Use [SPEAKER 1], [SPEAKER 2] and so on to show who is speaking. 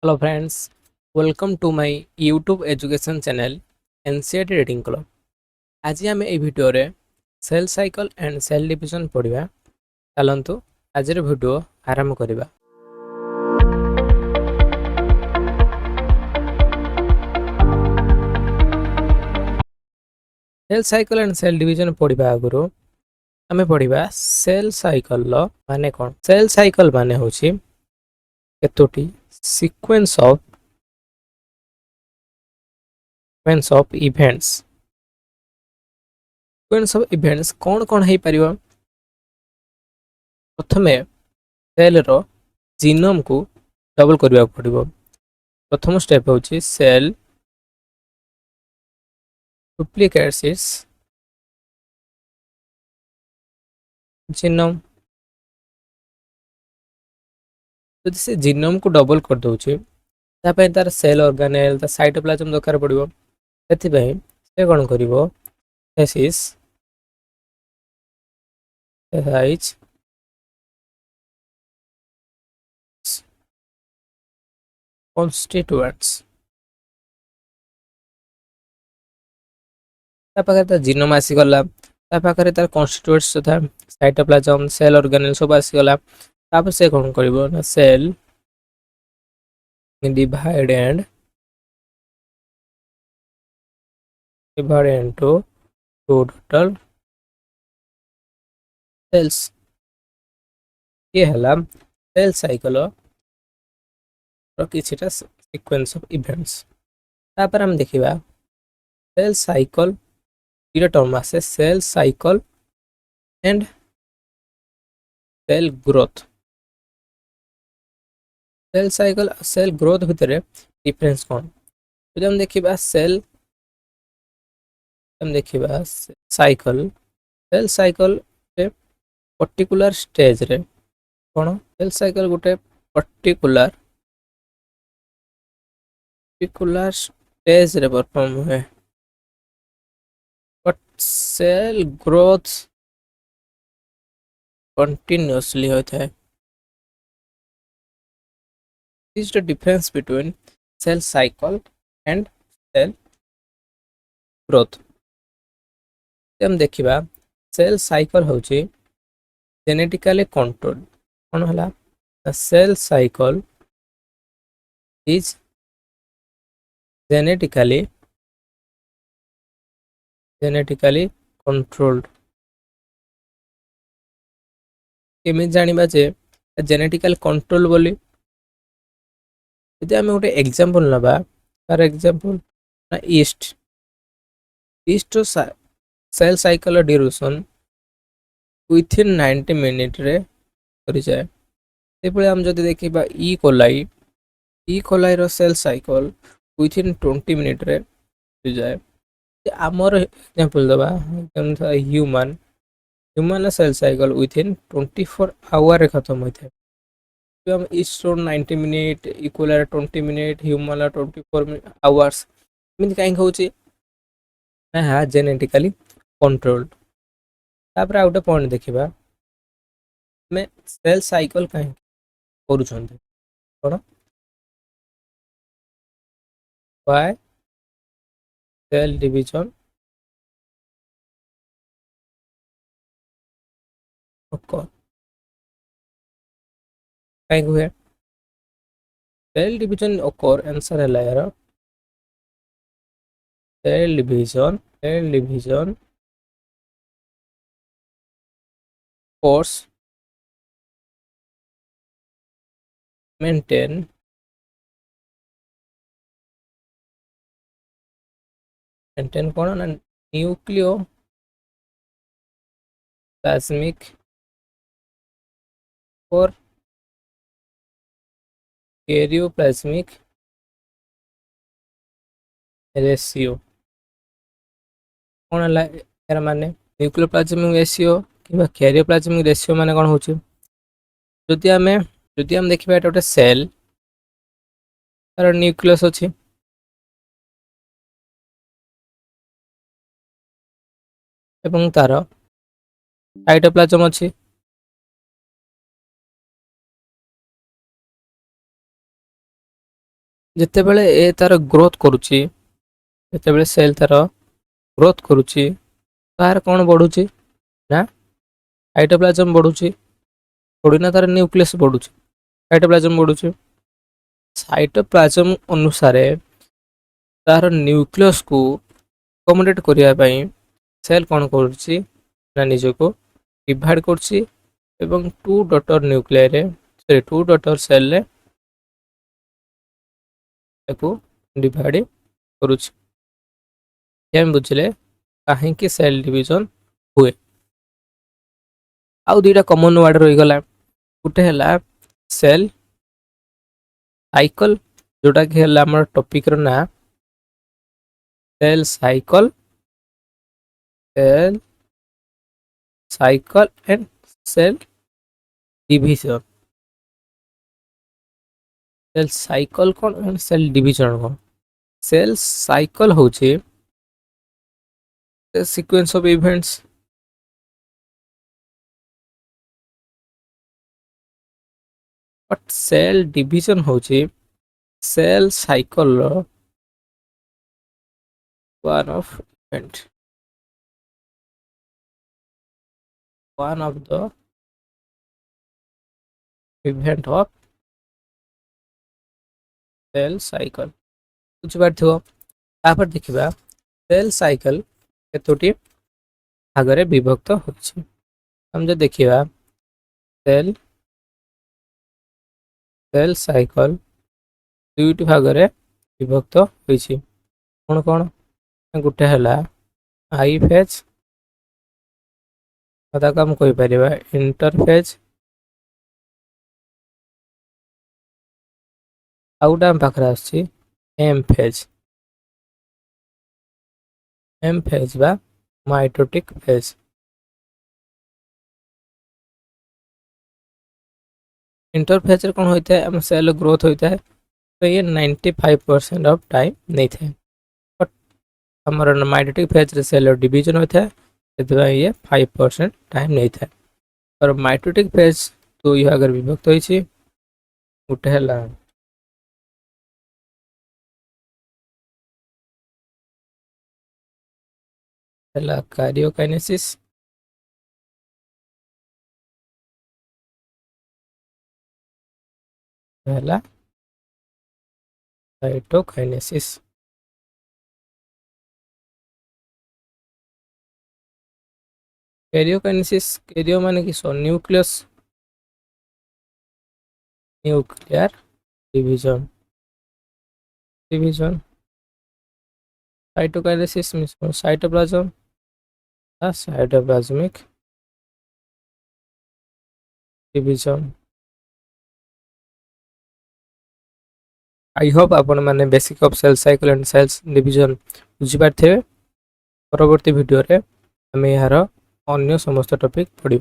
[SPEAKER 1] Hello friends, welcome to my YouTube education channel NCERT Reading Club। ଆଜି ଆମେ ଏହି ଭିଡ଼ିଓରେ cell cycle and cell division ପଢ଼ିବା। ଚାଲନ୍ତୁ ଆଜିର ଭିଡ଼ିଓ ଆରମ୍ଭ କରିବା। Cell cycle and cell division ପଢ଼ିବା ଆଗରୁ ଆମେ ପଢ଼ିବା ସେଲ୍ ସାଇକଲର ମାନେ କ'ଣ। ସେଲ୍ ସାଇକଲ ମାନେ ହେଉଛି କେତୋଟି sequence of events. Sequence of events କ'ଣ ହେଇପାରିବ? ପ୍ରଥମେ ସେଲ୍ର ଜିନୋମକୁ ଡବଲ କରିବାକୁ ପଡ଼ିବ। ପ୍ରଥମ ଷ୍ଟେପ୍ ହେଉଛି ସେଲ୍ ଡୁପ୍ଲିକେଟ୍ସ ଇଟ୍ସ ଜିନୋମ। ଯଦି ସେ ଜିନୋମକୁ ଡବଲ କରିଦେଉଛି ତା ପାଇଁ ତାର ସେଲ୍ ଅର୍ଗାନେଲ୍ ତା ସାଇଟୋପ୍ଲାଜମ ଦରକାର ପଡ଼ିବ। ସେଥିପାଇଁ ସେ କ'ଣ କରିବ, ଥେସିସ୍ କନଷ୍ଟିଟ୍ୟୁଏଣ୍ଟସ୍। ତା ପାଖରେ ତା ଜିନୋମ ଆସିଗଲା, ତା ପାଖରେ ତାର କନଷ୍ଟିଟ୍ୟୁଏଣ୍ଟସ୍ ତଥା ସାଇଟୋପ୍ଲାଜମ ସେଲ୍ ଅର୍ଗାନେଲ୍ ସବୁ ଆସିଗଲା। ତାପରେ ସେ କ'ଣ କରିବ ନା cell divide into two total cells। ये ହେଲା ସେଲ୍ ସାଇକଲର କିଛିଟା ସିକ୍ୱେନ୍ସ ଅଫ୍ ଇଭେଣ୍ଟସ୍। ତାପରେ ଆମେ ଦେଖିବା ସେଲ୍ ସାଇକଲ ଦୁଇଟା ଟର୍ମ ଆସେ, cell cycle and cell growth. Cell cycle cell growth भितर डिफरेंस कौन? जो हम देखिबा cell cycle cell cycle particular stage रे कौन सेल साइकल गोटे पर्टिकुलर स्टेज रे परफॉर्म हुए, बट सेल ग्रोथ कंटिन्यूअसली होता है। This is the difference between cell cycle and cell growth। हम देखिबा सेल साइकल होची जेनेटिकली कंट्रोल। कौन हला? Cell cycle is genetically controlled. केमी जानिबा जे जेनेटिकल कंट्रोल बोली? यदि आम गोटे एग्जांपल नबा, for example yeast cell cycle duration within 90 minute रे करि जाए। सेपळे हम जदि देखिबा ई कोलाई रो सेल साइकल विथिन 20 मिनिट रे करि जाए। आमर एग्जांपल दबा human cell cycle within 24 hour रे खत्म होइथे। हम yeast 90 minute, equal 20 minute, human 24 hours एमती कहीं होची ना जेनेटिकली कंट्रोल्ड। तापर आ गोटे पॉइंट देखिबा मैं सेल साइकल कहीं करूछंते कोन व्हाई सेल डिवीजन occur। कहीं हुए सेल डिवीजन occur आंसर है यार सेल डिवीजन कोर्स मेंटेन कौन ना न्यूक्लियो प्लाज्मिक और कैरियोप्लाज्मिक रेशियो। कौन है यार माने न्यूक्लियोप्लाज्मिक रेशियो कि कैरियोप्लाज्मिक रेशियो माने कौन होची? जदि हम देखिबा एटा गोटे सेल तार न्यूक्लियस अछि एवं तार साइटोप्लाज्म अछि। ଯେତେବେଳେ ଏ ତାର ଗ୍ରୋଥ କରୁଛି, ଯେତେବେଳେ ସେଲ୍ ତାର ଗ୍ରୋଥ କରୁଛି, ତାର କ'ଣ ବଢ଼ୁଛି ନା ସାଇଟୋପ୍ଲାଜମ ବଢ଼ୁଛି, ଥୋଡ଼ି ନା ତାର ନ୍ୟୁକ୍ଲିୟସ୍ ବଢ଼ୁଛି, ସାଇଟୋପ୍ଲାଜମ ବଢ଼ୁଛି। ସାଇଟୋପ୍ଲାଜମ ଅନୁସାରେ ତାର ନ୍ୟୁକ୍ଲିୟସକୁ ଆକୋମୋଡେଟ୍ କରିବା ପାଇଁ ସେଲ୍ କ'ଣ କରୁଛି ନା ନିଜକୁ ଡିଭାଇଡ୍ କରୁଛି ଏବଂ ଟୁ ଡଟର ନ୍ୟୁକ୍ଲିୟରେ ଟୁ ଡଟର ସେଲ୍ରେ ତାକୁ ଡିଭାଇଡ୍ କରୁଛି। ଆମେ ବୁଝିଲେ କାହିଁକି ସେଲ୍ ଡିଭିଜନ୍ ହୁଏ। ଆଉ ଦୁଇଟା କମନ୍ ୱାର୍ଡ ରହିଗଲା, ଗୋଟେ ହେଲା ସେଲ୍ ସାଇକଲ, ଯୋଉଟାକି ହେଲା ଆମର ଟପିକ୍ର ନାଁ cell cycle, cell cycle and cell division. Cell cycle कौन एंड सेल डिविजन कौन? सेल साइकिल होची sequence of events, but cell division होची cell cycle one of event, one of the event of cell cycle. बुझिपारथिबो। तापर देखिबा cell cycle केतोटी Bhagare विभक्त होछि। हम जे देखिबा सेल सेल साइकिल दुईटी भागरे विभक्त होछि। कोन कोन? गोटे हला आई फेज, अदा काम कोइ परिबा इंटरफेज, आउटा पाखरे आछि एम फेज। एम फेज बा माइटोटिक फेज। इंटरफेज रे कोन होइता है? हम सेल ग्रोथ होइता है तो ये 95% ऑफ टाइम नहीं थे, बट हमर माइटोटिक फेज रे सेल डिवीजन होइता है सेतबा ये 5% टाइम नहीं था। और माइटोटिक फेज तो यह अगर विभक्त होइछि, गोटे हला कार्योकाइनेसिस, हला साइटोकाइनेसिस। कैरियोकाइनेसिस, कैरियो माने कि so nucleus, nuclear division, division. Cytokinesis means cytoplasm, cytoplasmic division. I hope आपण माने basic of cell cycle and cells division बुझी पारथिबे। परवर्ती वीडियो रे हमें यार अन्य समस्त टॉपिक पढ़ी।